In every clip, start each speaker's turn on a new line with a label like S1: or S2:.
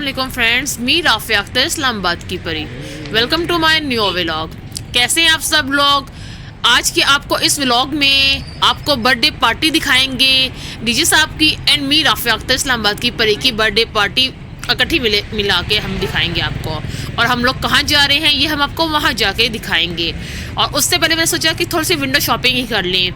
S1: वालेकुम फ्रेंड्स, मी राफिया अख्तर इस्लामाबाद की परी। Welcome to my new vlog. कैसे हैं आप सब लोग? आज के आपको इस व्लॉग में आपको बर्थडे पार्टी दिखाएंगे डीजे साहब की एंड मी राफिया अख्तर इस्लामाबाद की परी की बर्थडे पार्टी इकट्ठी मिला के हम दिखाएंगे आपको। और हम लोग कहाँ जा रहे हैं ये हम आपको वहाँ जाके दिखाएंगे। और उससे पहले मैंने सोचा कि थोड़ी सी विंडो शॉपिंग ही कर लें।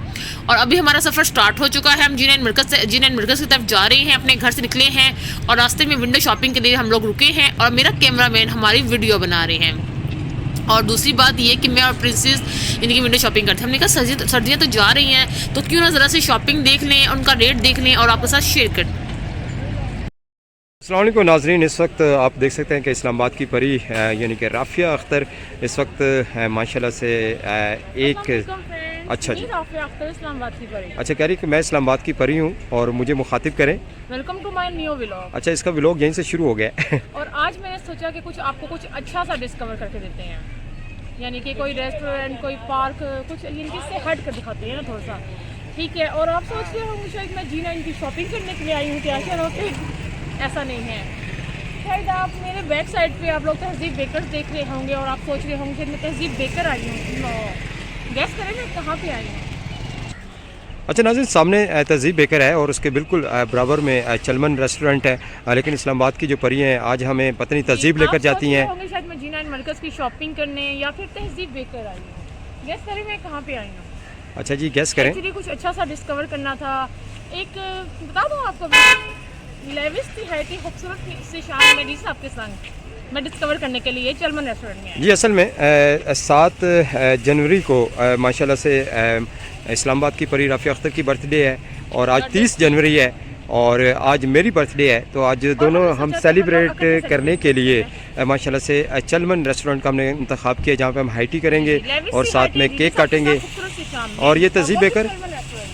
S1: और अभी हमारा सफ़र स्टार्ट हो चुका है। हम जी9 मरकज़ की तरफ जा रहे हैं, अपने घर से निकले हैं और रास्ते में विंडो शॉपिंग के लिए हम लोग रुके हैं और मेरा कैमरामैन हमारी वीडियो बना रहे हैं। और दूसरी बात ये कि मैं और प्रिंसेस इनकी विंडो शॉपिंग करते हैं। हमने कहा सर्दियाँ तो जा रही हैं तो क्यों ना ज़रा से शॉपिंग देख लें, उनका रेट देख लें और आपके साथ शेयर कर।
S2: अस्सलाम वालेकुम नाज़रीन, इस वक्त आप देख सकते हैं कि इस्लामाबाद की परी यानी कि राफिया अख्तर इस वक्त माशाल्लाह से एक अच्छा जी
S1: इस्लामाबाद की परी।
S2: अच्छा कह रही कि मैं इस्लामाबाद की परी हूँ और मुझे मुखातिब करें।
S1: Welcome to my new vlog.
S2: अच्छा, इसका व्लॉग यहीं से शुरू हो गया
S1: और आज मैंने सोचा कि कुछ आपको कुछ अच्छा सा डिस्कवर करके देते हैं, यानी कि कोई रेस्टोरेंट, कोई पार्क, कुछ इनकी से हट कर दिखाते हैं ना थोड़ा सा, ठीक है। और आप सोच रहे होंगे शायद मैं जी9 की शॉपिंग करने के लिए आई हूँ क्या? चलो ऐसा नहीं है। शायद आप मेरे बैक साइड पे आप लोग तहजीब बेकर्स देख रहे होंगे और आप सोच रहे होंगे कि मैं तहजीब बेकर आई हूँ। गैस करें मैं कहाँ पे आई हूँ?
S2: अच्छा नाज़रीन, सामने तहजीब बेकर है और उसके बिल्कुल बराबर में चलमन रेस्टोरेंट है। लेकिन इस्लामाबाद की जो परी हैं आज हमें पत्नी तहजीब लेकर जाती हैं।
S1: शायद मैं जी9 मरकज़ की शॉपिंग करने या फिर तहजीब बेकर आई हूँ। गैस करें मैं कहाँ पे आई हूँ?
S2: अच्छा जी, गैस करें।
S1: एक्चुअली कुछ अच्छा सा डिस्कवर करना था। एक बता दूँ आपको, लेविस थी हैटी खूबसूरत से शाम में डीजे आपके संग मैं डिस्कवर करने के लिए चलमन रेस्टोरेंट में
S2: जी असल में 7 जनवरी को माशाल्लाह से इस्लामाबाद की परी राफिया अख्तर की बर्थडे है और आज 30 जनवरी है और आज मेरी बर्थडे है। तो आज दोनों हम सेलिब्रेट करने के लिए माशाल्लाह से चलमन रेस्टोरेंट का हमने इंतखाब किया जहाँ पे हम हाई टी करेंगे और साथ में केक काटेंगे। और ये तहजीब बेकर।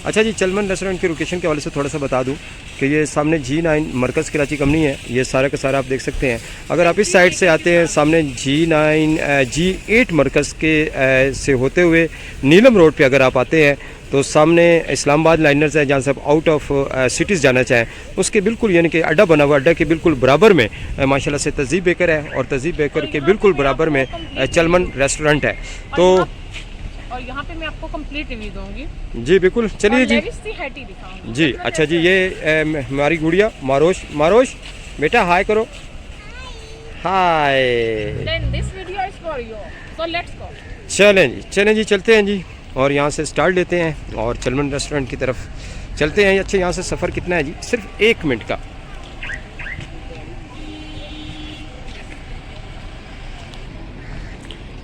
S2: अच्छा जी, चलमन रेस्टोरेंट के लोकेशन के हवाले से थोड़ा सा बता दूं कि ये सामने जी9 मरकज़ कराची कंपनी है, ये सारा का सारा आप देख सकते हैं। अगर आप इस साइड से आते हैं सामने जी8 मरकज़ के से होते हुए नीलम रोड पे अगर आप आते हैं तो सामने इस्लामाबाद लाइनर्स है जहाँ से आप आउट ऑफ सिटीज़ जाना चाहें उसके बिल्कुल यानी कि अड्डा बना हुआ, अड्डा के बिल्कुल बराबर में माशाल्लाह से तहजीब बेकर है और तहजीब बेकर के बिल्कुल बराबर में चलमन रेस्टोरेंट है। तो
S1: और यहाँ पे मैं आपको कंप्लीट रिव्यू दूंगी।
S2: जी बिल्कुल, चलिए जी जी। अच्छा जी, ये हमारी गुड़िया मारोश बेटा हाय करो, हाय। चलें जी, चलते हैं जी और यहाँ से स्टार्ट लेते हैं और चलमन रेस्टोरेंट की तरफ चलते हैं। अच्छा, यहाँ से सफ़र कितना है जी? सिर्फ 1 मिनट का।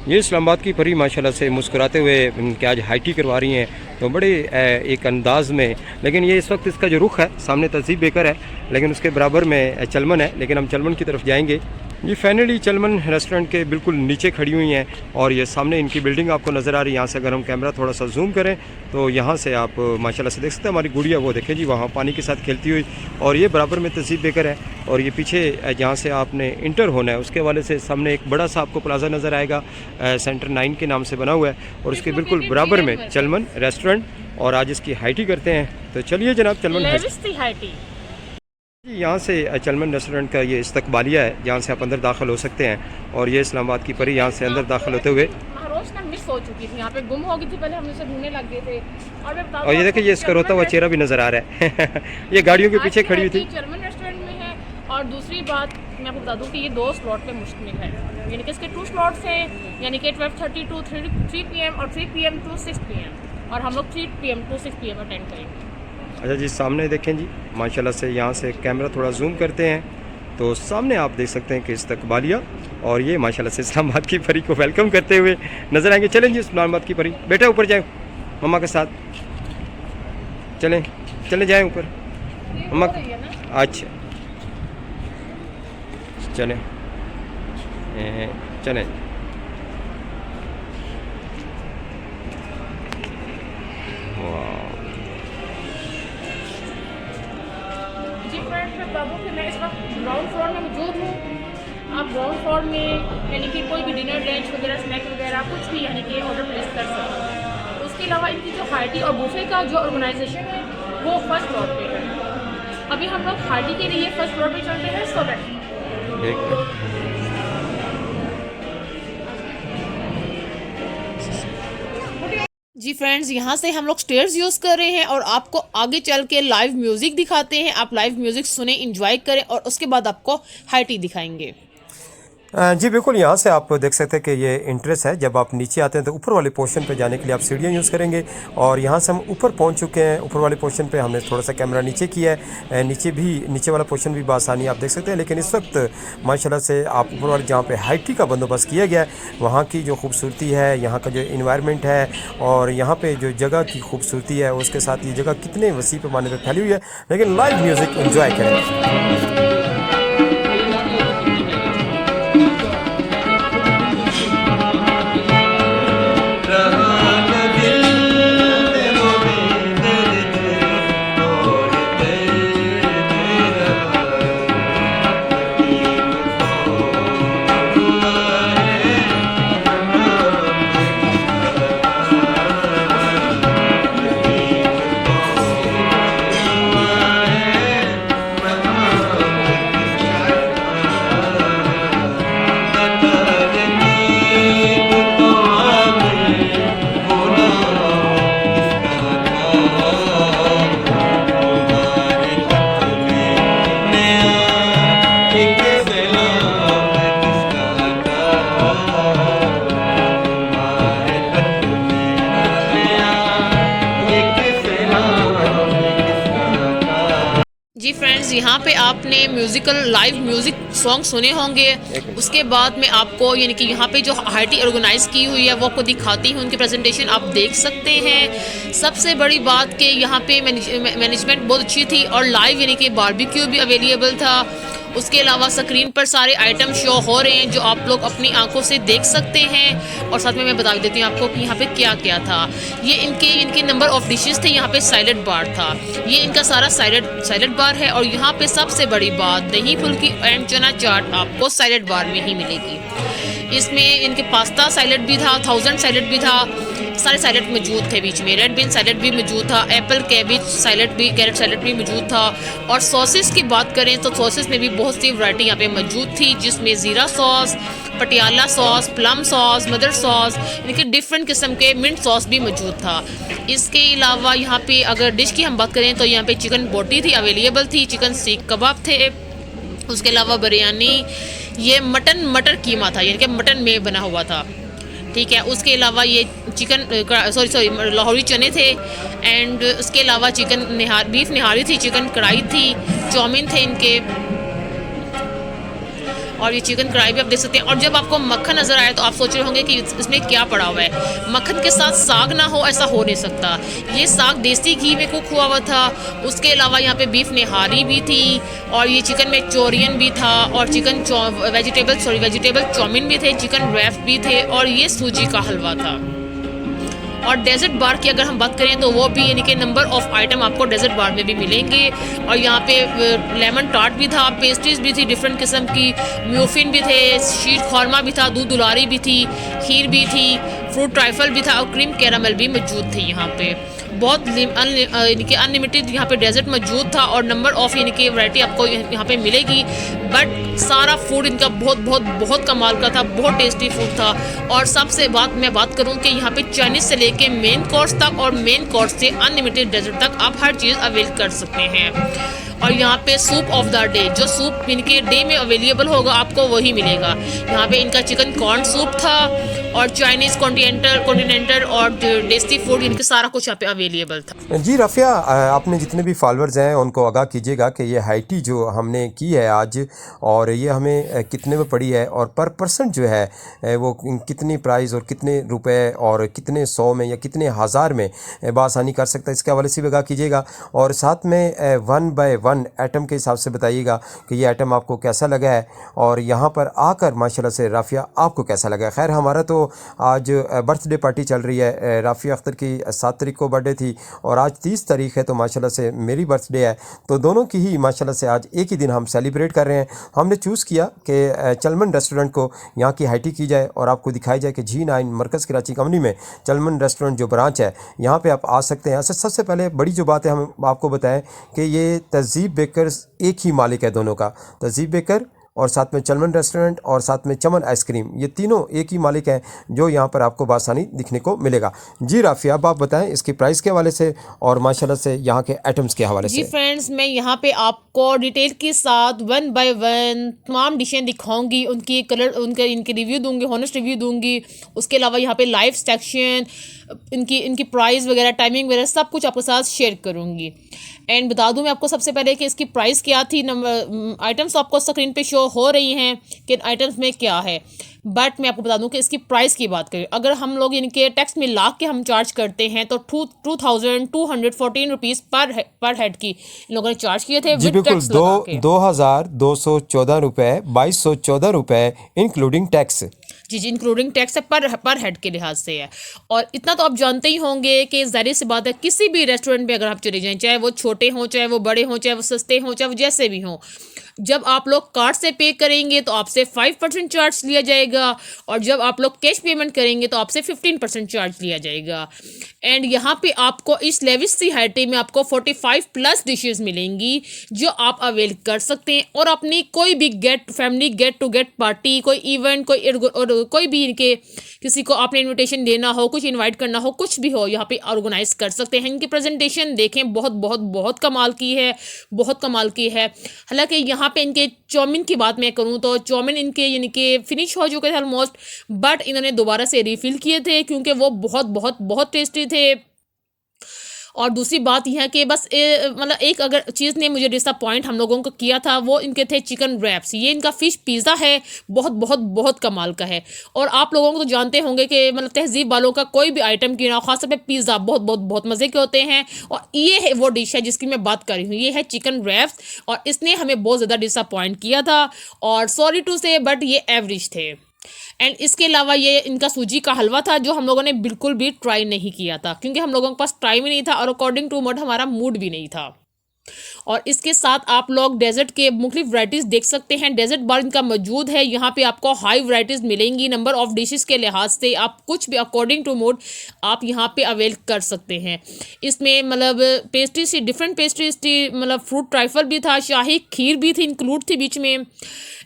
S2: ये इस्लामाबाद की परी माशाल्लाह से मुस्कुराते हुए कि आज हाई टी करवा रही हैं तो बड़े एक अंदाज़ में। लेकिन ये इस वक्त इसका जो रुख है सामने तहजीब बेकर है लेकिन उसके बराबर में चलमन है, लेकिन हम चलमन की तरफ जाएंगे। ये फाइनली चलमन रेस्टोरेंट के बिल्कुल नीचे खड़ी हुई हैं और ये सामने इनकी बिल्डिंग आपको नज़र आ रही है। यहाँ से अगर हम कैमरा थोड़ा सा जूम करें तो यहाँ से आप माशाल्लाह से देख सकते हैं हमारी गुड़िया वो देखें जी वहाँ पानी के साथ खेलती हुई। और ये बराबर में तहजीब बेकर है और ये पीछे जहाँ से आपने इंटर होना है उसके वाले से सामने एक बड़ा सा आपको प्लाजा नज़र आएगा, सेंटर 9 के नाम से बना हुआ है और उसके बिल्कुल बराबर में चलमन रेस्टोरेंट। और आज इसकी हाई टी करते हैं तो चलिए जनाब चलमन। यहाँ से चलमन रेस्टोरेंट का ये इस्तकबालिया है जहाँ से आप अंदर दाखिल हो सकते हैं और ये इस्लामाबाद की परी यहाँ से अंदर दाखिल होते हुए
S1: मिस हो चुकी थी, यहाँ पे गुम हो गई थी, पहले हम उसे ढूंढने लग गए थे।
S2: और ये देखिए ये इसका रोता हुआ चेहरा भी नज़र आ रहा है ये गाड़ियों के पीछे खड़ी हुई थी।
S1: चलमन रेस्टोरेंट में है। और दूसरी बात मैं आपको बता दूँ कि ये 2 स्लॉट पे मुश्तमिल है, यानी कि इसके 2 स्लॉट्स हैं, यानी कि 12:30 to 3 PM और 3 PM to 6 PM और हम लोग 3 PM to 6 PM अटेंड करेंगे।
S2: अच्छा जी, सामने देखें जी माशाल्लाह से यहाँ से कैमरा थोड़ा जूम करते हैं तो सामने आप देख सकते हैं कि इस्तकबालिया और ये माशाल्लाह से इस्लामाबाद की परी को वेलकम करते हुए नज़र आएंगे। चलें जी इस्लामाबाद की परी, बेटा ऊपर जाए मम्मा के साथ, चलें जाएँ ऊपर मम्मा। अच्छा चलें चलें।
S1: बाबू कि मैं इस वक्त ग्राउंड फ्लोर में मौजूद हूँ। आप ग्राउंड फ्लोर में यानी कि कोई भी डिनर लंच वगैरह स्नैक वगैरह कुछ भी यानी कि ऑर्डर प्लेस कर सकते हैं। उसके अलावा इनकी जो हार्टी और बुफे का जो ऑर्गेनाइजेशन है वो फर्स्ट फ्लोर पे है। अभी हम लोग हार्टी के लिए फर्स्ट फ्लोर पे चलते हैं। सो
S2: एक मिनट।
S1: जी फ्रेंड्स, यहाँ से हम लोग स्टेयर्स यूज़ कर रहे हैं और आपको आगे चल के लाइव म्यूज़िक दिखाते हैं। आप लाइव म्यूज़िक सुने, इंजॉय करें और उसके बाद आपको हाई टी दिखाएंगे।
S3: जी बिल्कुल, यहाँ से आप देख सकते हैं कि ये इंट्रेंस है। जब आप नीचे आते हैं तो ऊपर वाले पोर्शन पे जाने के लिए आप सीढ़ियाँ यूज़ करेंगे और यहाँ से हम ऊपर पहुँच चुके हैं। ऊपर वाले पोर्शन पे हमने थोड़ा सा कैमरा नीचे किया है। नीचे वाला पोर्शन भी बआसानी आप देख सकते हैं, लेकिन इस वक्त माशाल्लाह से आप ऊपर वाले जहाँ पे हाई टी का बंदोबस्त किया गया है, वहाँ की जो खूबसूरती है, यहाँ का जो इन्वायरमेंट है और यहाँ पे जो जगह की खूबसूरती है, उसके साथ ये जगह कितने वसी पैमाने पर फैली हुई है। लेकिन लाइव म्यूज़िक इंजॉय करें।
S1: जी फ्रेंड्स, यहाँ पे आपने लाइव म्यूज़िक सॉन्ग सुने होंगे। उसके बाद में आपको यानी कि यहाँ पे जो हाई टी ऑर्गेनाइज़ की हुई है वो आपको दिखाती हूँ। उनकी प्रेजेंटेशन आप देख सकते हैं। सबसे बड़ी बात कि यहाँ पे मैनेजमेंट बहुत अच्छी थी और लाइव यानी कि बारबेक्यू भी अवेलेबल था। उसके अलावा स्क्रीन पर सारे आइटम शो हो रहे हैं जो आप लोग अपनी आंखों से देख सकते हैं। और साथ में मैं बता देती हूँ आपको कि यहाँ पे क्या क्या था। ये इनके नंबर ऑफ डिशेस थे। यहाँ पे सैलेड बार था। ये इनका सारा सैलेड बार है। और यहाँ पे सबसे बड़ी बात, दही फुल्की एंड चना चाट आपको सैलेड बार में ही मिलेगी। इसमें इनके पास्ता सैलेड भी था, 1000 सैलेड भी था, सारे सैलेड मौजूद थे। बीच में रेड बीन सैलेड भी मौजूद था, एप्पल कैबेज सैलेड भी, कैरेट सैलेड भी मौजूद था। और सॉसेस की बात करें तो सॉसेस में भी बहुत सी वैरायटी यहाँ पे मौजूद थी, जिसमें ज़ीरा sauce, Patiala sauce, plum sauce, mother sauce, इनके डिफरेंट किस्म के मिंट सॉस भी मौजूद था। इसके अलावा यहाँ पे अगर डिश की हम बात करें तो यहाँ पे चिकन बोटी थी, अवेलेबल थी, चिकन सीख कबाब थे। उसके अलावा बिरयानी, ये मटर कीमा था, यानी कि मटन में बना हुआ था। ठीक है। उसके अलावा ये लाहौरी चने थे। एंड उसके अलावा बीफ निहारी थी, चिकन कढ़ाई थी, चाउमीन थे इनके। और ये चिकन कढ़ाई भी आप देख सकते हैं। और जब आपको मक्खन नज़र आए तो आप सोच रहे होंगे कि इसमें क्या पड़ा हुआ है। मक्खन के साथ साग ना हो, ऐसा हो नहीं सकता। ये साग देसी घी में कुक हुआ हुआ था। उसके अलावा यहाँ पे बीफ निहारी भी थी और ये चिकन मैंचूरियन भी था और वेजिटेबल चाउमीन भी थे, चिकन रैप भी थे और ये सूजी का हलवा था। और डेजर्ट बार की अगर हम बात करें तो वो भी यानी कि नंबर ऑफ आइटम आपको डेजर्ट बार में भी मिलेंगे। और यहाँ पे लेमन टार्ट भी था, पेस्ट्रीज भी थी डिफरेंट किस्म की, म्यूफिन भी थे, शीट खौरमा भी था, दूध दुलारी भी थी, खीर भी थी, फ्रूट ट्राइफल भी था और क्रीम कैरामल भी मौजूद थे। यहाँ पे बहुत यानी कि अनलिमिटेड यहाँ पे डेजर्ट मौजूद था और नंबर ऑफ यानी कि वैरायटी आपको यहाँ पे मिलेगी। बट सारा फूड इनका बहुत कमाल का था, बहुत टेस्टी फूड था। और सबसे मैं बात करूँ कि यहाँ पे चाइनीज़ से लेके मेन कोर्स तक और मेन कोर्स से अनलिमिटेड डेजर्ट तक आप हर चीज़ अवेल कर सकते हैं। और यहाँ पे सूप ऑफ द डे, जो सूप इनके डे में अवेलेबल होगा आपको वही मिलेगा। यहाँ पे इनका चिकन कॉर्न सूप था और चाइनीज़ कॉन्टिनेंटल और टेस्टी फूड, इनके सारा कुछ यहाँ पे अवेलेबल था।
S3: जी राफिया, आपने जितने भी फॉलोअर्स हैं उनको आगाह कीजिएगा कि ये हाई टी जो हमने की है आज, और ये हमें कितने में पड़ी है और पर पर्सन जो है वो कितनी प्राइस और कितने रुपए और कितने 100 में या कितने हज़ार में बआसानी कर सकता है, इसके हवाले से भी आगाह कीजिएगा। और साथ में 1 बाय 1 आइटम के हिसाब से बताइएगा कि ये आइटम आपको कैसा लगा है और यहाँ पर आकर माशाल्लाह से राफिया आपको कैसा लगा है। खैर, हमारा तो आज बर्थडे पार्टी चल रही है। राफिया अख्तर की 7 तारीख को बर्थडे थी और आज 30 तारीख है, तो माशाल्लाह से मेरी बर्थडे है, तो दोनों की ही माशाल्लाह से आज एक ही दिन हम सेलिब्रेट कर रहे हैं। हमने चूज़ किया कि चलमन रेस्टोरेंट को यहाँ की हाई टी की जाए और आपको दिखाई जाए कि G9 मरकज़ कराची कंपनी में चलमन रेस्टोरेंट जो ब्रांच है, यहाँ पे आप आ सकते हैं। सबसे पहले बड़ी जो बात है हम आपको बताएं कि ये तहज़ीब बेकर्स एक ही मालिक है दोनों का, तहज़ीब बेकर और साथ में चलमन रेस्टोरेंट और साथ में चमन आइसक्रीम, ये तीनों एक ही मालिक हैं जो यहाँ पर आपको बासानी दिखने को मिलेगा। जी राफिया, अब आप बताएं इसकी प्राइस के हवाले से और माशाल्लाह से यहाँ के आइटम्स के हवाले
S1: जी
S3: से।
S1: फ्रेंड्स, मैं यहाँ पे आपको डिटेल के साथ 1 बाय 1 तमाम डिशें दिखाऊंगी, उनकी कलर, इनके रिव्यू दूंगी, हॉनेस्ट रिव्यू दूंगी। उसके अलावा यहाँ पे लाइव सेक्शन, इनकी प्राइस वगैरह, टाइमिंग वगैरह सब कुछ आपके साथ शेयर करूंगी। एंड बता दूं मैं आपको सबसे पहले कि इसकी प्राइस क्या थी। नंबर आइटम्स आपको स्क्रीन पे शो हो रही हैं कि आइटम्स में क्या है, बट मैं आपको बता दूं कि इसकी प्राइस की बात करें, अगर हम लोग इनके टैक्स में ला के हम चार्ज करते हैं तो 2214 रुपीज़ पर हेड की इन लोगों ने चार्ज किए थे।
S3: जी
S1: विद
S3: बिल्कुल,
S1: टैक्स लगा के
S3: 2214 रुपये, 2214 रुपये इंक्लूडिंग टैक्स।
S1: जी इंक्लूडिंग टैक्स है, पर हेड के लिहाज से है। और इतना तो आप जानते ही होंगे कि ज़ाहिर सी बात है, किसी भी रेस्टोरेंट पे अगर आप चले जाएं, चाहे वो छोटे हों, चाहे वो बड़े हों, चाहे वो सस्ते हों, चाहे वो जैसे भी हों, जब आप लोग कार्ड से पे करेंगे तो आपसे 5% चार्ज लिया जाएगा, और जब आप लोग कैश पेमेंट करेंगे तो आपसे 15% चार्ज लिया जाएगा। एंड यहाँ पे आपको इस लेविश सी हाइटी में आपको 45+ डिशेस मिलेंगी जो आप अवेल कर सकते हैं, और अपनी कोई भी family get to get party, कोई इवेंट, कोई भी इनके किसी को आपने इनविटेशन देना हो, कुछ इनवाइट करना हो, कुछ भी हो, यहाँ पे ऑर्गेनाइज कर सकते हैं। इनकी प्रेजेंटेशन देखें, बहुत बहुत बहुत कमाल की है, बहुत कमाल की है। हालांकि यहाँ पे इनके चाउमीन की बात मैं करूँ तो चाउमीन इनके फिनिश हो चुके थे ऑलमोस्ट, बट इन्होंने दोबारा से रिफिल किए थे क्योंकि वो बहुत बहुत बहुत टेस्टी थे। और दूसरी बात यह है कि बस मतलब एक अगर चीज़ ने मुझे डिसअपॉइंट हम लोगों को किया था, वो इनके थे चिकन रैप्स। ये इनका फ़िश पिज़्ज़ा है, बहुत बहुत बहुत कमाल का है। और आप लोगों को तो जानते होंगे कि मतलब तहजीब वालों का कोई भी आइटम की ना, खासतौर पे पिज़्ज़ा बहुत बहुत बहुत मज़े के होते हैं। और ये है वो डिश है जिसकी मैं बात कर रही हूँ, ये है चिकन रैप्स, और इसने हमें बहुत ज़्यादा डिसअपॉइंट किया था, और सॉरी टू से बट ये एवरेज थे। एंड इसके अलावा ये इनका सूजी का हलवा था जो हम लोगों ने बिल्कुल भी ट्राई नहीं किया था, क्योंकि हम लोगों के पास टाइम ही नहीं था, और अकॉर्डिंग टू मोड हमारा मूड भी नहीं था। और इसके साथ आप लोग डेजर्ट के मुख्तलिफ वैराइटीज़ देख सकते हैं। डेजर्ट बार इनका मौजूद है, यहाँ पे आपको हाई वैराइटीज़ मिलेंगी। नंबर ऑफ डिशेस के लिहाज से आप कुछ भी अकॉर्डिंग टू मूड आप यहाँ पे अवेल कर सकते हैं। इसमें मतलब पेस्ट्री सी डिफरेंट पेस्ट्रीज थी, मतलब फ्रूट ट्राइफल भी था, शाही खीर भी थी, इंक्लूड थी बीच में।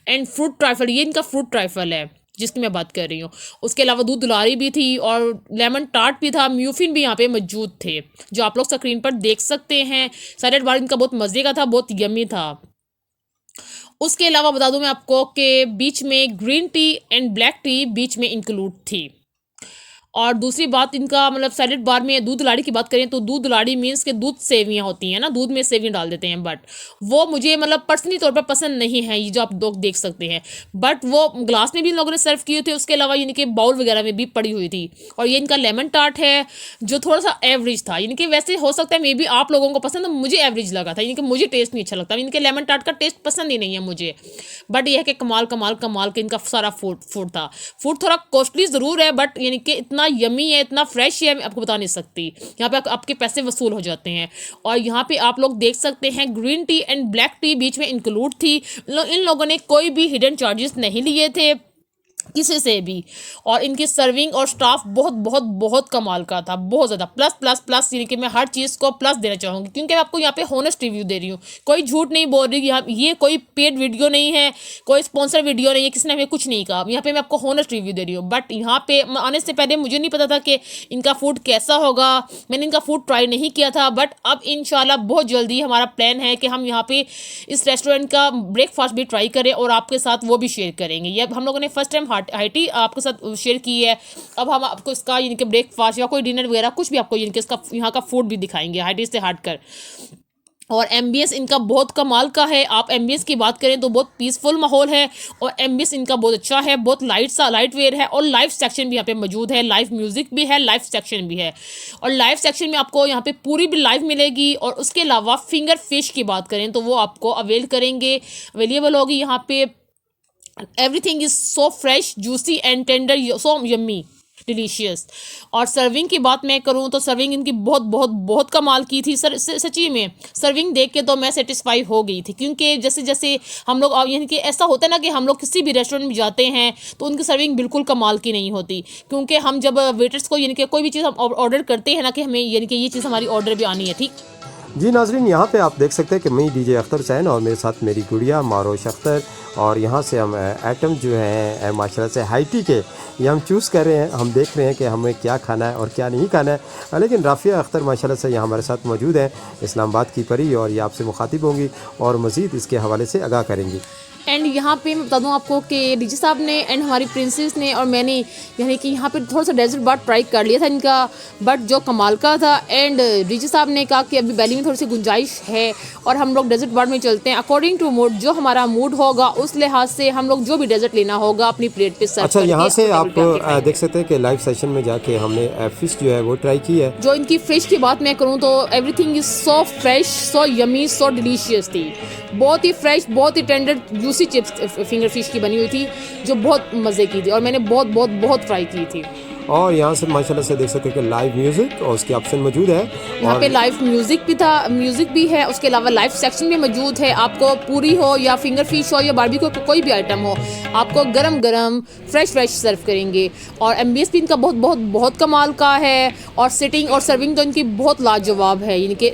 S1: एंड फ्रूट ट्राइफल, ये इनका फ्रूट ट्राइफल है जिसकी मैं बात कर रही हूँ। उसके अलावा दूध दुलारी भी थी, और लेमन टार्ट भी था, म्यूफिन भी यहाँ पे मौजूद थे जो आप लोग स्क्रीन पर देख सकते हैं। सैलेड बार इनका बहुत मज़े का था, बहुत यम्मी था। उसके अलावा बता दूं मैं आपको कि बीच में green tea and black tea बीच में इंक्लूड थी। और दूसरी बात, इनका मतलब सैलेड बार में दूध दुलाड़ी की बात करें तो दूध दुलाड़ी मीन्स के दूध सेवियाँ होती हैं ना, दूध में सेवियाँ डाल देते हैं, बट वो मुझे मतलब पर्सनली तौर पर पसंद नहीं है, ये जो आप लोग देख सकते हैं। बट वो ग्लास में भी इन लोगों ने सर्व किए थे, उसके अलावा इनके बाउल वगैरह में भी पड़ी हुई थी। और ये इनका लेमन टार्ट है जो थोड़ा सा एवरेज था। इनके वैसे हो सकता है मे बी आप लोगों को पसंद, मुझे एवरेज लगा था, इनके मुझे टेस्ट नहीं अच्छा लगता, इनके लेमन टार्ट का टेस्ट पसंद ही नहीं है मुझे। बट यह है कि कमाल कमाल कमाल के इनका सारा फूड था। फूड थोड़ा कॉस्टली ज़रूर है, बट यानी कि इतना यमी है, इतना फ्रेश है, मैं आपको बता नहीं सकती। यहाँ पे आपके पैसे वसूल हो जाते हैं। और यहाँ पे आप लोग देख सकते हैं green tea and black tea बीच में इंक्लूड थी। इन लोगों ने कोई भी हिडन चार्जेस नहीं लिए थे किसी से भी। और इनकी सर्विंग और स्टाफ बहुत बहुत बहुत कमाल का था, बहुत ज़्यादा प्लस प्लस प्लस, यानी कि मैं हर चीज़ को प्लस देना चाहूँगी, क्योंकि मैं आपको यहाँ पे हॉनेस्ट रिव्यू दे रही हूँ, कोई झूठ नहीं बोल रही। यहाँ ये कोई पेड वीडियो नहीं है, कोई स्पॉन्सर वीडियो नहीं है, किसी ने हमें कुछ नहीं कहा, यहाँ पे मैं आपको हॉनेस्ट रिव्यू दे रही हूँ। बट यहाँ पे आने से पहले मुझे नहीं पता था कि इनका फूड कैसा होगा, मैंने इनका फूड ट्राई नहीं किया था। बट अब इंशाल्लाह बहुत जल्दी हमारा प्लान है कि हम यहाँ पे इस रेस्टोरेंट का ब्रेकफास्ट भी ट्राई करें और आपके साथ वो भी शेयर करेंगे। ये हम लोगों ने फर्स्ट टाइम हाइटी आपके साथ शेयर की है, अब हम आपको इसका इनके ब्रेकफास्ट या कोई डिनर वगैरह कुछ भी आपको इनके इसका यहाँ का फूड भी दिखाएंगे हाइटी से हटकर। और एम्बियंस इनका बहुत कमाल का है। आप एम्बियंस की बात करें तो बहुत पीसफुल माहौल है, और एम्बियंस इनका बहुत अच्छा है, बहुत लाइट वेयर है। और लाइव सेक्शन भी यहाँ पे मौजूद है, लाइव म्यूज़िक भी है, लाइव सेक्शन भी है। और लाइव सेक्शन में आपको यहाँ पे पूरी भी लाइव मिलेगी। और उसके अलावा फिंगर फिश की बात करें तो वो आपको अवेलेबल होगी यहाँ पे। Everything is so fresh, juicy and tender, so yummy, delicious. और सर्विंग की बात मैं करूँ तो सर्विंग इनकी बहुत बहुत बहुत कमाल की थी। सच्ची में सर्विंग देख के तो मैं सेटिस्फाई हो गई थी, क्योंकि जैसे जैसे हम लोग यानी कि ऐसा होता है ना कि हम लोग किसी भी रेस्टोरेंट में जाते हैं तो उनकी सर्विंग बिल्कुल कमाल की नहीं होती, क्योंकि हम जब वेटर्स को यानी कि कोई भी चीज़ हम ऑर्डर करते हैं ना कि हमें यानी कि ये चीज़ हमारी ऑर्डर भी आनी है, ठीक।
S3: जी नाजरीन, यहाँ पे आप देख सकते हैं कि मैं डीजे अख्तर हुसैन और मेरे साथ मेरी गुड़िया मारोश अख्तर, और यहाँ से हम आइटम जो हैं माशाल्लाह से हाईटी के ये हम चूज़ कर रहे हैं। हम देख रहे हैं कि हमें क्या खाना है और क्या नहीं खाना है। लेकिन राफ़िया अख्तर माशाल्लाह से यहाँ हमारे साथ मौजूद हैं, इस्लामाबाद की परी, और ये आपसे मुखातिब होंगी और मज़ीद इसके हवाले से आगाह करेंगी।
S1: एंड यहाँ पे मैं बता दूँ आपको कि डीजे साहब ने एंड हमारी प्रिंसेस ने और मैंने यानी कि यहाँ पे थोड़ा सा डेजर्ट बाट ट्राई कर लिया था इनका, बट जो कमाल का था। एंड डीजे साहब ने कहा कि अभी बैली में थोड़ी सी गुंजाइश है और हम लोग डेजर्ट बाट में चलते हैं अकॉर्डिंग टू मूड, जो हमारा मूड होगा उस लिहाज से हम लोग जो भी डेजर्ट लेना होगा अपनी प्लेट पे सर्व
S3: अच्छा, यहाँ से
S1: करके
S3: आप
S1: अपने टेबल पे आके
S3: देख सकते हैं कि लाइव सेशन में जाके हमने फ़िश जो है वो ट्राई की है।
S1: जो इनकी फ़िश की बात मैं करूँ तो everything is so fresh, so yummy, so delicious थी। बहुत ही फ्रेश, बहुत ही tender juicy chips finger fish की बनी हुई थी जो बहुत मज़े की थी और मैंने बहुत बहुत बहुत ट्राई की थी।
S3: और यहाँ से माशाल्लाह से देख सकते हैं कि लाइव म्यूज़िक और उसके ऑप्शन मौजूद है।
S1: यहाँ पे लाइव म्यूज़िक भी था, म्यूज़िक भी है, उसके अलावा लाइव सेक्शन भी मौजूद है। आपको पूरी हो या फिंगर फिश हो या बारबेक्यू कोई भी आइटम हो, आपको गरम गरम फ्रेश सर्व करेंगे। और एम्बियंस भी इनका बहुत बहुत बहुत कमाल का है और सिटिंग और सर्विंग तो इनकी बहुत लाजवाब है। यानी कि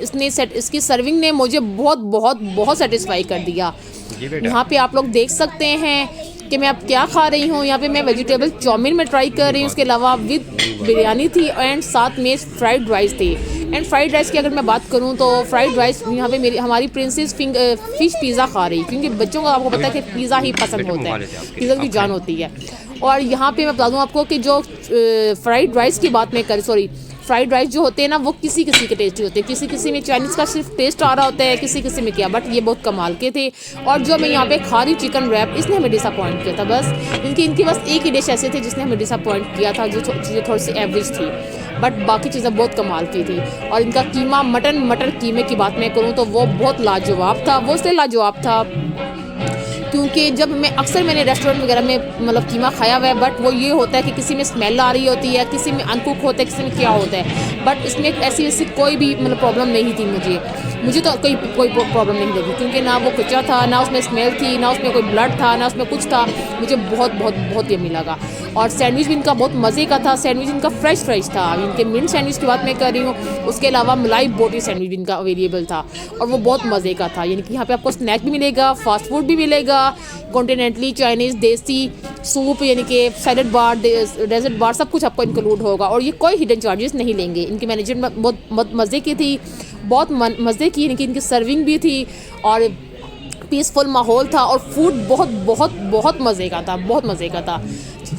S1: इसकी सर्विंग ने मुझे बहुत बहुत बहुत सेटिस्फाई कर दिया। यहाँ पे आप लोग देख सकते हैं कि मैं अब क्या खा रही हूँ। यहाँ पे मैं वेजिटेबल चाउमीन में ट्राई कर रही हूँ, उसके अलावा विद बिरयानी थी एंड साथ में फ्राइड राइस थी। एंड फ्राइड राइस की अगर मैं बात करूँ तो फ्राइड राइस यहाँ पे हमारी प्रिंसेस फिश पिज़्ज़ा खा रही, क्योंकि बच्चों को आपको पता है कि पिज़्ज़ा ही पसंद होता है, पिज़्ज़ा की जान होती है। और यहाँ पे मैं बता दूँ आपको कि जो फ्राइड राइस की बात मैं फ्राइड राइस जो होते हैं ना वो किसी किसी के टेस्टी होते हैं, किसी किसी में चाइनीज़ का सिर्फ टेस्ट आ रहा होता है, किसी किसी में क्या, बट ये बहुत कमाल के थे। और जो मैं यहाँ पे खा रही चिकन रैप, इसने हमें डिसअपॉइंट किया था। बस इनकी बस एक ही डिश ऐसे थे जिसने हमें डिसअपॉइंट किया था, जो चीज़ें थोड़ी सी एवरेज थी, बट बाकी चीज़ें बहुत कमाल की थी। और इनका कीमा मटर कीमे की बात मैं करूँ तो वो बहुत लाजवाब था। वो इसलिए लाजवाब था क्योंकि जब मैंने रेस्टोरेंट वगैरह में मतलब कीमा खाया हुआ है, बट वो ये होता है कि किसी में स्मेल आ रही होती है, किसी में अनकुक होता है, किसी में क्या होता है, बट इसमें ऐसी कोई भी मतलब प्रॉब्लम नहीं थी। मुझे तो कोई प्रॉब्लम नहीं लगी, क्योंकि ना वो कच्चा था, ना उसमें स्मेल थी, ना उसमें कोई ब्लड था, ना उसमें कुछ था। मुझे बहुत बहुत बहुत यम्मी लगा। और सैंडविच भी इनका बहुत मज़े का था। सैंडविच इनका फ्रेश था। इनके मिंट सैंडविच की बात मैं कर रही हूँ, उसके अलावा मलाई बोटी सैंडविच भी इनका अवेलेबल था और वो बहुत मज़े का था। यानी कि यहाँ पे आपको स्नैक भी मिलेगा, फास्ट फूड भी मिलेगा, कॉन्टिनेंटली, चाइनीज़, देसी सूप, यानी कि सैलड बार, डेजर्ट बार, सब कुछ आपको इंक्लूड होगा और ये कोई हिडन चार्जेस नहीं लेंगे। इनकी मैनेजमेंट बहुत मज़े की थी, बहुत मज़े की, यानी कि इनकी सर्विंग भी थी और पीसफुल माहौल था और फूड बहुत बहुत बहुत मज़े का था, बहुत मज़े का था।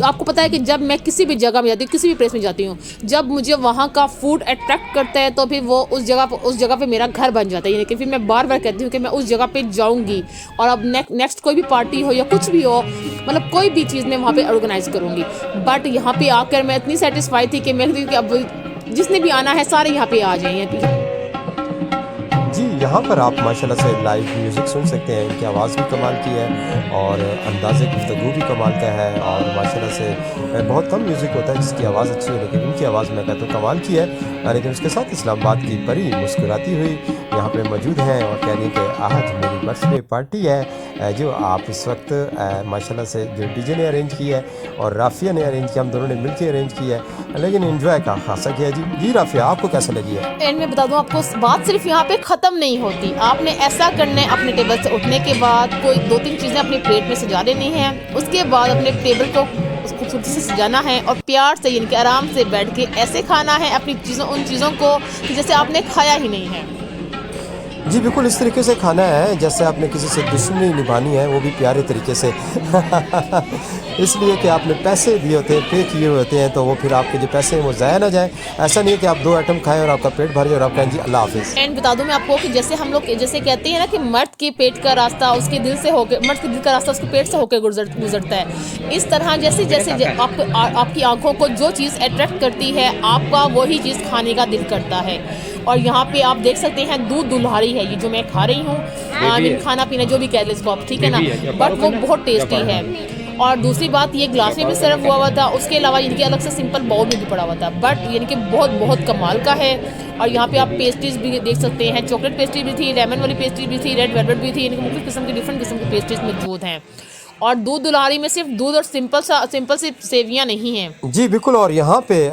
S1: आपको पता है कि जब मैं किसी भी जगह में जाती हूँ, किसी भी प्लेस में जाती हूँ, जब मुझे वहाँ का फूड अट्रैक्ट करता है तो फिर वो उस जगह पे मेरा घर बन जाता है। यानी कि फिर मैं बार बार कहती हूँ कि मैं उस जगह पे जाऊँगी और अब नेक्स्ट कोई भी पार्टी हो या कुछ भी हो, मतलब कोई भी चीज़ मैं वहाँ पे ऑर्गेनाइज़ करूँगी। बट यहाँ पे आकर मैं इतनी सेटिस्फाई थी कि मैं कि अब जिसने भी आना है सारे यहाँ पे आ जाएँ।
S3: जी, यहाँ पर आप माशाल्लाह से लाइव म्यूज़िक सुन सकते हैं। इनकी आवाज़ भी कमाल की है और अंदाज़े गुफ्तगू भी कमाल का है और माशाल्लाह से बहुत कम म्यूज़िक होता है जिसकी आवाज़ अच्छी है, लेकिन इनकी आवाज़ मैं कहता हूँ कमाल की है। लेकिन उसके साथ इस्लामाबाद की परी मुस्कुराती हुई यहाँ पे मौजूद हैं और कह रही है कि आज मेरी बर्थडे पार्टी है जो आप इस वक्त माशाल्लाह से जो डीजे ने अरेंज की है और राफ़िया ने अरेंज किया, हम दोनों ने मिलकर अरेंज की है, लेकिन एंजॉय का खासा किया। जी राफ़िया, आपको कैसा लगी है?
S1: एंड मैं बता दूं आपको, बात सिर्फ यहाँ पे ख़त्म नहीं होती। आपने ऐसा करना है, अपने टेबल से उठने के बाद कोई 2-3 चीज़ें अपनी प्लेट में सजा लेनी है, उसके बाद अपने टेबल को खूबसूरती से सजाना है और प्यार से, यानी कि आराम से बैठ के ऐसे खाना है अपनी उन चीज़ों को कि जैसे आपने खाया ही नहीं है।
S3: जी बिल्कुल, इस तरीके से खाना है जैसे आपने किसी से दुश्मनी निभानी है, वो भी प्यारे तरीके से इसलिए कि आपने पैसे दिए होते हैं, पे किए होते हैं, तो वो फिर आपके जो पैसे हैं वो ज़ाया ना जाए। ऐसा नहीं है कि आप 2 आइटम खाएं और आपका पेट भर जाए और आप कहें जी अल्लाह हाफिज़।
S1: एंड बता दूं मैं आपको कि जैसे हम लोग जैसे कहते हैं ना कि मर्द के पेट का रास्ता उसके दिल से होकर, मर्द के दिल का रास्ता उसके पेट से होकर गुजरता है। इस तरह जैसे आपकी आंखों को जो चीज़ अट्रैक्ट करती है, आपका वही चीज़ खाने का दिल करता है। और यहाँ पे आप देख सकते हैं दूध दुल्हारी है ये जो मैं खा रही हूँ, खाना पीना जो भी कह लें इसको आप, ठीक है ना, बट वो बहुत टेस्टी है। और दूसरी बात, ये ग्लास में भी सर्व हुआ था, उसके अलावा इनके अलग से सिंपल बाउल में भी पड़ा हुआ था, बट यानी कि बहुत बहुत कमाल का है। और यहाँ पे आप पेस्ट्रीज भी देख सकते हैं, चॉकलेट पेस्ट्री भी थी, लेमन वाली पेस्ट्री भी थी, रेड वेलवेट भी थी, यानी कि मुख्तलिफ किस्म की डिफरेंट किस्म की पेस्ट्रीज मौजूद हैं। और दूध दुल्हारी में सिर्फ दूध और सिंपल सी सेवियां नहीं हैं।
S3: जी बिल्कुल, और यहाँ पे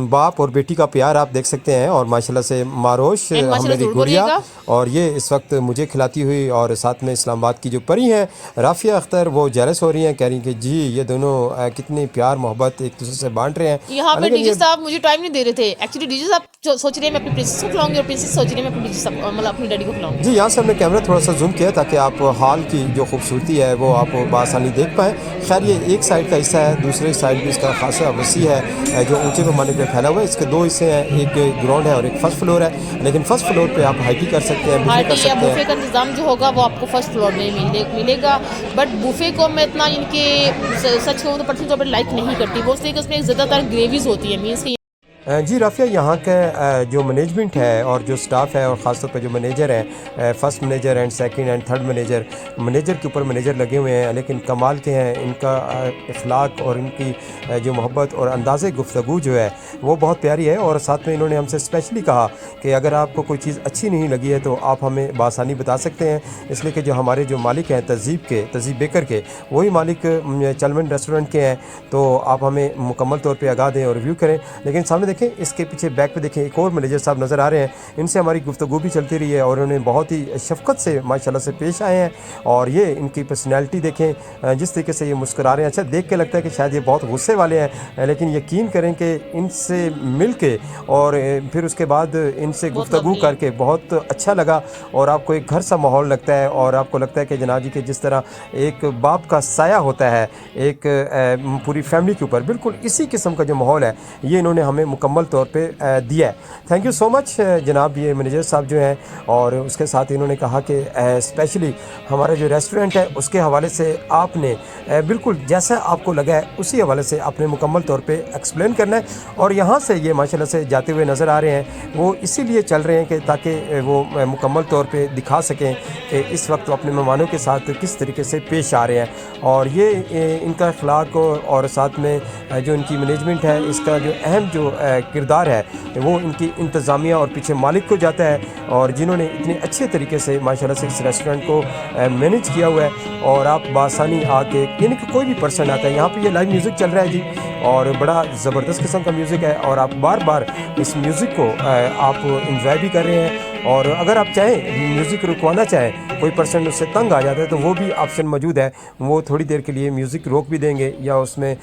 S3: बाप और बेटी का प्यार आप देख सकते हैं, और माशाल्लाह से मारोश
S1: एंड माशाल्लाह
S3: मेरी
S1: जरूर
S3: गुड़िया,
S1: बोलिएगा।
S3: और ये इस वक्त मुझे खिलाती हुई, और साथ में इस्लामाबाद की जो परी हैं राफिया अख्तर, वो जेलस हो रही हैं, कह रही हैं कि जी ये दोनों कितनी प्यार मोहब्बत एक दूसरे से बांट रहे हैं।
S1: यहाँ पे
S3: लेकिन
S1: डीजे
S3: ये
S1: साहब मुझे टाइम नहीं दे रहे थे। एक्चुअली डीजे साहब सोच रहे हैं मैं अपनी प्रिंसेस को खिलाऊंगी, और प्रिंसेस सोच रही है मैं अपनी डीजे साहब मतलब अपने डैडी को खिलाऊंगी।
S3: जी यहाँ से हमने कैमरा थोड़ा सा जूम किया ताकि आप हाल की जो खूबसूरती है वो आप बआसानी देख पाएँ। खैर ये एक साइड का हिस्सा है, दूसरे साइड भी इसका खासा वसी है जो ऊंचे पैमाने पे फैला हुआ है। इसके दो हिस्से हैं, एक ग्राउंड है और एक फर्स्ट फ्लोर है, लेकिन फर्स्ट फ्लोर पे आप हाइकिंग कर सकते हैं, बुफे कर
S1: पार्टी या
S3: सकते
S1: बुफे
S3: हैं।
S1: का इंतजाम जो होगा वो आपको फर्स्ट फ्लोर में ही मिलेगा। बट बुफे को मैं इतना इनके सच कहूँ तो पर्सनल तौर पर लाइक नहीं करती, वो इसलिए कि उसमें ज़्यादातर ग्रेवीज होती है। मीन्स की
S3: जी राफिया, यहाँ का जो मैनेजमेंट है और जो स्टाफ है, और ख़ासतौर पर जो मैनेजर हैं, first manager and second and third manager के ऊपर मैनेजर लगे हुए हैं, लेकिन कमाल के हैं। इनका अखलाक और इनकी जो मोहब्बत और अंदाज़े गुफ्तगू जो है वो बहुत प्यारी है। और साथ में इन्होंने हमसे स्पेशली कहा कि अगर आपको कोई चीज़ अच्छी नहीं लगी है तो आप हमें बासानी बता सकते हैं, इसलिए कि जो हमारे जो मालिक हैं तहज़ीब बेकर के, वही मालिक चलमन रेस्टोरेंट के हैं, तो आप हमें मुकम्मल तौर पर आगाह दें और रिव्यू करें। लेकिन सामने देखें, इसके पीछे बैक पे देखें, एक और मैनेजर साहब नज़र आ रहे हैं। इनसे हमारी गुफ्तगू भी चलती रही है और उन्होंने बहुत ही शफ़क़त से माशाल्लाह से पेश आए हैं। और ये इनकी पर्सनैलिटी देखें, जिस तरीके से ये मुस्कुरा रहे हैं, अच्छा देख के लगता है कि शायद ये बहुत गुस्से वाले हैं, लेकिन यकीन करें कि इनसे मिल के और फिर उसके बाद इनसे गुफ्तगू करके बहुत अच्छा लगा। और आपको एक घर सा माहौल लगता है, और आपको लगता है कि जनाब जी के जिस तरह एक बाप का साया होता है एक पूरी फैमिली के ऊपर, बिल्कुल इसी किस्म का जो माहौल है ये इन्होंने हमें मुकम्मल तौर पे दिया है। थैंक यू सो मच जनाब ये मैनेजर साहब जो हैं। और उसके साथ इन्होंने कहा कि स्पेशली हमारा जो रेस्टोरेंट है उसके हवाले से आपने बिल्कुल जैसा आपको लगा है उसी हवाले से आपने मुकम्मल तौर पे एक्सप्लेन करना है। और यहाँ से ये माशाल्लाह से जाते हुए नज़र आ रहे हैं, वो इसीलिए चल रहे हैं कि ताकि वो मुकम्मल तौर पे दिखा सकें कि इस वक्त अपने मेहमानों के साथ किस तरीके से पेश आ रहे हैं। और ये इनका अखलाक और साथ में जो इनकी मैनेजमेंट है, इसका जो अहम जो किरदार है वो इनकी इंतज़ामिया और पीछे मालिक को जाता है, और जिन्होंने इतने अच्छे तरीके से माशाल्लाह से इस रेस्टोरेंट को मैनेज किया हुआ है। और आप बासानी आके, यानी कि कोई भी पर्सन आता है, यहाँ पे ये लाइव म्यूज़िक चल रहा है जी, और बड़ा ज़बरदस्त किस्म का म्यूज़िक है, और आप बार बार इस म्यूज़िक को आप इंजॉय भी कर रहे हैं। और अगर आप चाहें म्यूज़िक रुकवाना चाहें, कोई पर्सन उससे तंग आ जाता है, तो वो भी ऑप्शन मौजूद है, वो थोड़ी देर के लिए म्यूज़िक रोक भी देंगे या उसमें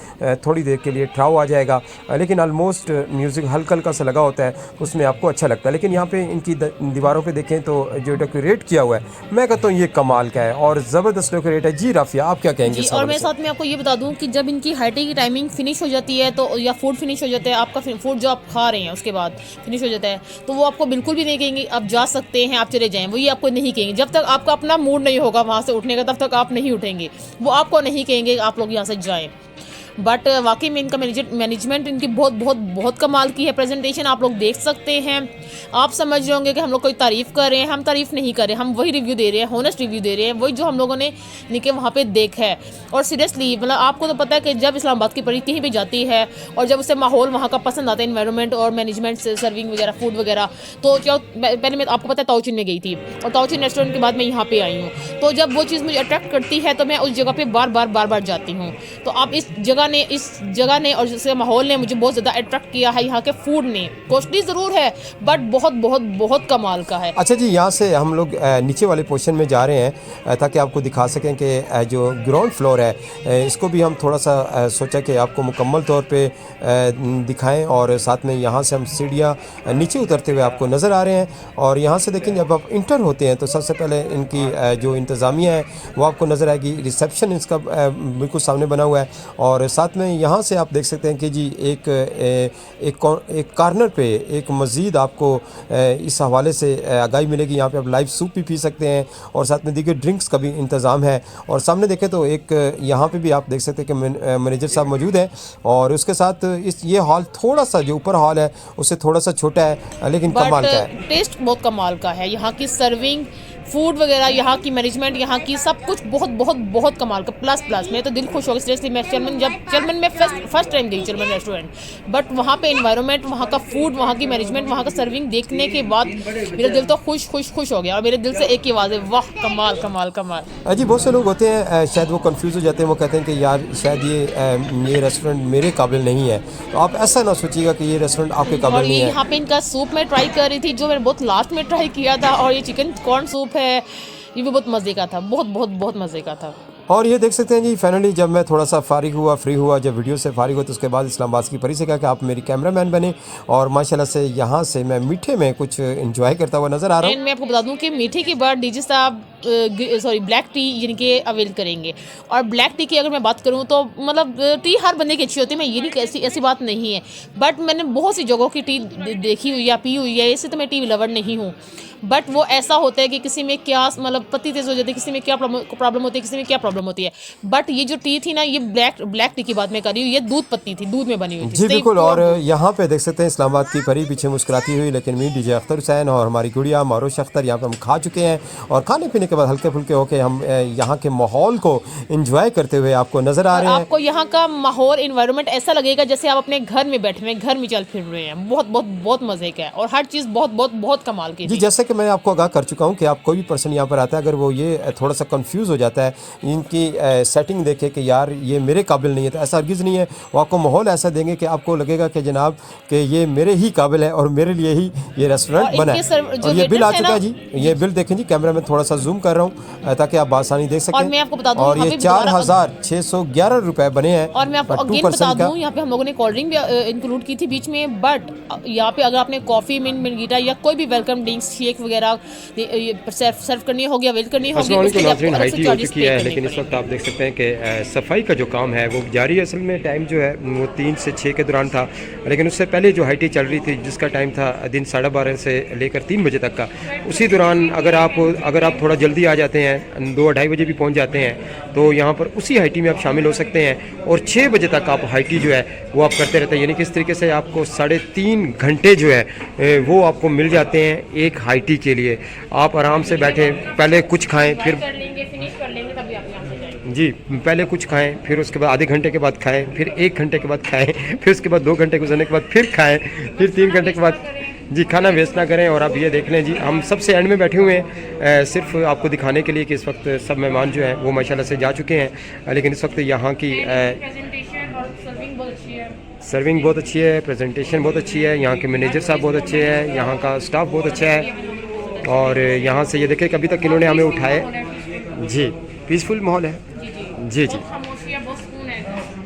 S3: थोड़ी देर के लिए ट्राउ आ जाएगा, लेकिन ऑलमोस्ट म्यूज़िक हल्का हल्का सा लगा होता है, उसमें आपको अच्छा लगता है। लेकिन यहाँ पे इनकी दीवारों पे देखें तो जो डेकोरेट किया हुआ है, मैं कहता हूँ ये कमाल का है और ज़बरदस्त डेकोरेट है। जी राफिया, आप क्या कहेंगे?
S1: जी, और मेरे साथ में आपको ये बता दूं कि जब इनकी हाइटी की टाइमिंग फिनिश हो जाती है, तो या फूड फिनिश हो जाता है, आपका फूड जो आप खा रहे हैं उसके बाद फिनिश हो जाता है, तो वो आपको बिल्कुल भी नहीं कहेंगे आप जा सकते हैं, आप चले जाएं। वो ये आपको नहीं कहेंगे, जब तक आपका अपना मूड नहीं होगा वहाँ से उठने का, तब तक आप नहीं उठेंगे। वो आपको नहीं कहेंगे आप लोग यहाँ से जाएँ। बट वाकई में इनका मैनेजमेंट इनकी बहुत बहुत बहुत कमाल की है। प्रेजेंटेशन आप लोग देख सकते हैं, आप समझ रहे होंगे कि हम लोग कोई तारीफ़ कर रहे हैं, हम तारीफ़ नहीं कर रहे, हम वही रिव्यू दे रहे हैं, हॉनेस्ट रिव्यू दे रहे हैं, वही जो हम लोगों ने निके वहाँ पे देखा है। और सीरियसली मतलब आपको तो पता है कि जब इस्लामाबाद की परी कहीं भी जाती है और जब उसे माहौल वहाँ का पसंद आता है, इन्वायरमेंट और मैनेजमेंट सर्विंग वगैरह फूड वगैरह, तो क्या पहले मैं आपको पता है ताओचिन में गई थी, और ताओचिन रेस्टोरेंट के बाद मैं यहाँ पर आई हूँ, तो जब वो चीज़ मुझे अट्रैक्ट करती है तो मैं उस जगह पर बार बार जाती हूँ। तो आप इस जगह ने और इसके माहौल ने मुझे बहुत ज़्यादा अट्रैक्ट किया है। यहाँ के फूड ने कॉस्टली ज़रूर है बट बहुत बहुत बहुत कमाल का है।
S3: अच्छा जी, यहाँ से हम लोग नीचे वाले पोर्शन में जा रहे हैं ताकि आपको दिखा सकें कि जो ग्राउंड फ्लोर है इसको भी हम थोड़ा सा सोचा कि आपको मुकम्मल तौर पे दिखाएं। और साथ में यहाँ से हम सीढ़ियाँ नीचे उतरते हुए आपको नज़र आ रहे हैं। और यहाँ से देखें जब आप इंटर होते हैं तो सबसे पहले इनकी जो इंतज़ामिया है वो आपको नज़र आएगी। रिसेप्शन इसका बिल्कुल सामने बना हुआ है, और साथ में यहाँ से आप देख सकते हैं कि जी एक कॉर्नर पे एक मज़ीद आपको इस हवाले से आगाही मिलेगी। यहाँ पे आप लाइव सूप भी पी सकते हैं और साथ में दीगर ड्रिंक्स का भी इंतज़ाम है। और सामने देखें तो एक यहाँ पे भी आप देख सकते हैं कि मैनेजर साहब मौजूद हैं, और उसके साथ ये हॉल थोड़ा सा जो ऊपर हॉल है उससे थोड़ा सा छोटा है लेकिन कमाल का है।
S1: टेस्ट बहुत कमाल का है। यहाँ की सर्विंग फूड वगैरह, यहाँ की मैनेजमेंट, यहाँ की सब कुछ बहुत बहुत बहुत कमाल का, प्लस प्लस। मेरे तो दिल खुश हो गया सीरियसली। मैं चेलमन में फर्स्ट टाइम गई चेलमन रेस्टोरेंट, बट वहाँ पे एनवायरनमेंट, वहाँ का फूड, वहाँ की मैनेजमेंट, वहाँ का सर्विंग देखने के बाद मेरा दिल तो खुश हो गया। और मेरे दिल से एक ही आवाज़ है, वाह कमाल कमाल कमाल।
S3: जी बहुत से लोग होते हैं शायद वो कंफ्यूज हो जाते हैं, वो कहते हैं कि यार शायद ये रेस्टोरेंट मेरे काबिल नहीं है। तो आप ऐसा ना सोचिएगा कि ये रेस्टोरेंट आपके काबिल
S1: और
S3: नहीं
S1: ये
S3: है।
S1: यहाँ पे इनका सूप मैं ट्राई कर रही थी, जो मैंने बहुत लास्ट में ट्राई किया था, और ये चिकन कॉर्न सूप है, ये भी बहुत मज़े का था, बहुत बहुत बहुत मज़े का था।
S3: और ये देख सकते हैं जी, फाइनली जब मैं थोड़ा सा फारिग हुआ, फ्री हुआ, जब वीडियो से फारिग हुआ, तो उसके बाद इस्लामाबाद की परी से कहा कि आप मेरी कैमरामैन बने, और माशाल्लाह से यहाँ से मैं मीठे में कुछ एंजॉय करता हुआ नज़र आ रहा हूँ।
S1: एंड मैं आपको बता दूं कि मीठे के बाद डीजे साहब ब्लैक टी यानी कि अवेल करेंगे। और ब्लैक टी की अगर मैं बात करूं तो मतलब टी हर बंदे की अच्छी होती है, मैं ये नहीं, ऐसी बात नहीं है, बट मैंने बहुत सी जगहों की टी देखी हुई या पी हुई है, इससे तो मैं टी लवर नहीं हूँ। बट वो ऐसा होता है कि किसी में क्या मतलब पत्ती तेज़ हो जाती है, किसी में क्या प्रॉब्लम होती है, किसी में क्या प्रॉब्लम होती है। बट ये जो टी थी ना, ये ब्लैक टी की बात मैं कर रही हूँ, ये दूध पत्ती थी, दूध में बनी हुई थी।
S3: जी बिल्कुल। और यहाँ पे देख सकते हैं इस्लामाबाद की परी पीछे मुस्कुराती हुई, लेकिन मी डीजे अख्तर हुसैन और हमारी गुड़िया मारूश अख्तर यहाँ पे हम खा चुके हैं, और खाने पीने के बाद हल्के फुल्के होके हम यहाँ के माहौल को एंजॉय करते हुए आपको नज़र आ रहे हैं।
S1: आपको यहाँ का माहौल, इन्वायरमेंट ऐसा लगेगा जैसे आप अपने घर में बैठे हैं, घर में चल फिर रहे हैं। बहुत बहुत बहुत मज़े का है, और हर चीज़ बहुत बहुत बहुत कमाल की
S3: जी
S1: थी।
S3: जैसे कि मैं आपको आगाह कर चुका हूँ कि आप कोई भी पर्सन यहाँ पर आता है, अगर वो ये थोड़ा सा कंफ्यूज हो जाता है इनकी सेटिंग देखे कि यार ये मेरे काबिल नहीं है, तो ऐसा हरगिज़ नहीं है। वो आपको माहौल ऐसा देंगे कि आपको लगेगा कि जनाब कि ये मेरे ही काबिल है और मेरे लिए ही ये रेस्टोरेंट बना है। और ये बिल आ चुका है जी, ये बिल देखें जी, कैमरा में थोड़ा सा जूम कर रहा हूँ ताकि आप आसानी देख सकें।
S1: और मैं आपको बता दूं,
S3: और ये 4,611 रुपए बने हैं।
S1: और मैं आपको अगेन बता दूं, यहाँ पे हम लोगों ने कोल्ड ड्रिंक भी इंक्लूड की थी बीच में, बट यहाँ पे अगर आपने कॉफ़ी, मिनगीटा या कोई भी वेलकम ड्रिंक्स, शेक वगैरह सर्व करनी होगी, अवेल करनी होगी, उसके लिए आपको अलग से चार्जेस पे करने
S2: लेकिन इस
S1: पड़ेंगे।
S2: वक्त आप देख सकते हैं कि सफाई का जो काम है वो जारी है। असल में टाइम जो है वो 3 से 6 के दौरान था, लेकिन उससे पहले जो हाई टी चल रही थी जिसका टाइम था दिन 12:30 से लेकर 3 बजे तक का, उसी दौरान अगर आप थोड़ा जल्दी आ जाते हैं, 2-2:30 बजे भी पहुंच जाते हैं, तो यहाँ पर उसी हाई टी में आप शामिल हो सकते हैं, और 6 बजे तक आप हाई टी जो है वो आप करते रहते हैं। यानी कि इस तरीके से आपको 3.5 घंटे जो है वो आपको मिल जाते हैं एक हाई टी के लिए। आप आराम से बैठे, पहले कुछ खाएं, फिर
S1: फिनिश कर लेंगे तभी आप यहाँ से जाएंगे।
S2: जी, पहले कुछ खाएं, फिर उसके बाद आधे घंटे के बाद खाएं, फिर 1 घंटे के बाद खाएं, फिर उसके बाद 2 घंटे गुजरने के बाद फिर खाएं, फिर 3 घंटे के बाद। जी, खाना वेस्ट ना करें। और आप ये देख लें जी, हम सबसे एंड में बैठे हुए हैं सिर्फ आपको दिखाने के लिए कि इस वक्त सब मेहमान जो हैं वो माशाल्लाह से जा चुके हैं, लेकिन इस वक्त यहाँ की सर्विंग बहुत अच्छी है, प्रेजेंटेशन बहुत अच्छी है, यहाँ के मैनेजर साहब बहुत अच्छे हैं, यहाँ का स्टाफ बहुत अच्छा है। और यहाँ से ये देखें कि अभी तक इन्होंने हमें उठाए। जी, पीसफुल माहौल है। जी जी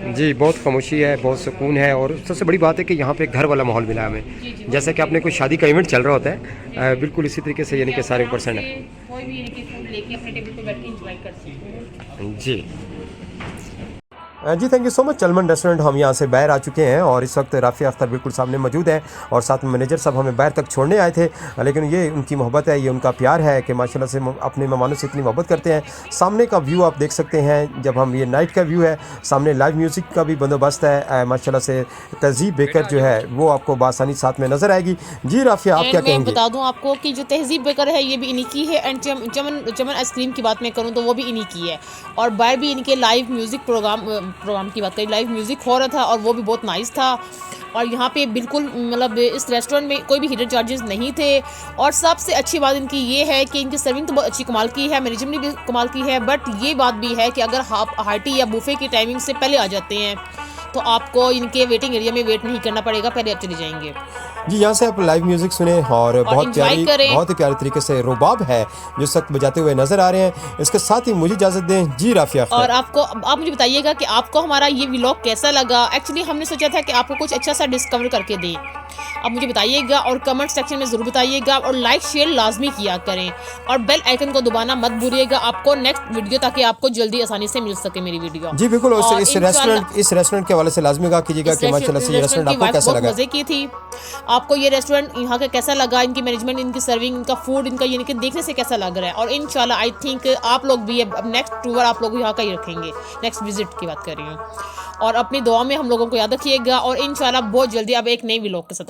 S2: जी, बहुत खामोशी है, बहुत सुकून है, और सबसे बड़ी बात है कि यहाँ पे घर वाला माहौल मिला है हमें। जैसा कि आपने कोई शादी का इवेंट चल रहा होता है, बिल्कुल इसी तरीके से, यानी कि सारे पर्सन है।
S1: कोई भी यानी कि फूड लेके अपने टेबल पे बैठ के एंजॉय कर सकते हैं।
S2: जी
S3: जी thank you so much. Chalman restaurant हम यहाँ से बाहर आ चुके हैं, और इस वक्त राफिया अख्तर बिल्कुल सामने मौजूद है, और साथ में मैनेजर साहब हमें बाहर तक छोड़ने आए थे, लेकिन ये उनकी मोहब्बत है, ये उनका प्यार है कि माशाल्लाह से अपने मेहमानों से इतनी मोहब्बत करते हैं। सामने का व्यू आप देख सकते हैं, जब हम ये नाइट का व्यू है, सामने लाइव म्यूज़िक का भी बंदोबस्त है माशाल्लाह से। तहजीब बेकर जो है वो आपको बासानी साथ में नज़र आएगी। जी राफिया, आप क्या
S1: मैं
S3: कहेंगे?
S1: बता दूं आपको कि जो तहजीब बेकर है ये भी इन्हीं की है, एंड चमन आइसक्रीम की बात मैं करूं तो वो भी इन्हीं की है। और बाहर भी इनके लाइव म्यूज़िक प्रोग्राम की बात करें, लाइव म्यूज़िक हो रहा था और वो भी बहुत नाइस था। और यहाँ पे बिल्कुल मतलब इस रेस्टोरेंट में कोई भी हिडन चार्जेस नहीं थे। और सबसे अच्छी बात इनकी ये है कि इनकी सर्विंग तो बहुत अच्छी कमाल की है, मैनेजमेंट भी कमाल की है, बट ये बात भी है कि अगर आप हार्टी या बुफे की टाइमिंग से पहले आ जाते हैं तो आपको इनके वेटिंग एरिया में वेट नहीं करना पड़ेगा, पहले आप चले जाएंगे।
S3: जी, यहाँ से आप लाइव म्यूज़िक सुने, और बहुत
S1: enjoy करें।
S3: बहुत ही प्यारे तरीके से रुबाब है जो इस वक्त बजाते हुए नज़र आ रहे हैं। इसके साथ ही मुझे इजाज़त दें। जी राफिया अख्तर।
S1: और आप मुझे बताइएगा कि आपको हमारा ये व्लॉग कैसा लगा। एक्चुअली हमने सोचा था कि आपको कुछ अच्छा सा डिस्कवर करके दें। आप मुझे बताइएगा और कमेंट सेक्शन में ज़रूर बताइएगा, और लाइक शेयर लाजमी किया करें, और बेल आइकन को दबाना मत भूलिएगा आपको नेक्स्ट वीडियो, ताकि आपको जल्दी आसानी से मिल सके मेरी वीडियो।
S3: जी बिल्कुल।
S1: और
S3: इस रेस्टोरेंट के हवाले से लाजमी कहा कीजिएगा कि माशाल्लाह से ये रेस्टोरेंट आपको कैसा लगा।
S1: मज़े की थी। आपको ये रेस्टोरेंट यहाँ का कैसा लगा, इनकी मैनेजमेंट, इनकी सर्विंग, इनका फूड, इनका यानी कि देखने से कैसा लग रहा है। और इंशाल्लाह आई थिंक आप लोग भी अब नेक्स्ट टूर आप लोग यहाँ का ही रखेंगे, नेक्स्ट विजिट की बात कर रही हूँ। और अपनी दुआ में हम लोगों को याद रखिएगा, और इंशाल्लाह बहुत जल्दी अब एक नई व्लॉग के साथ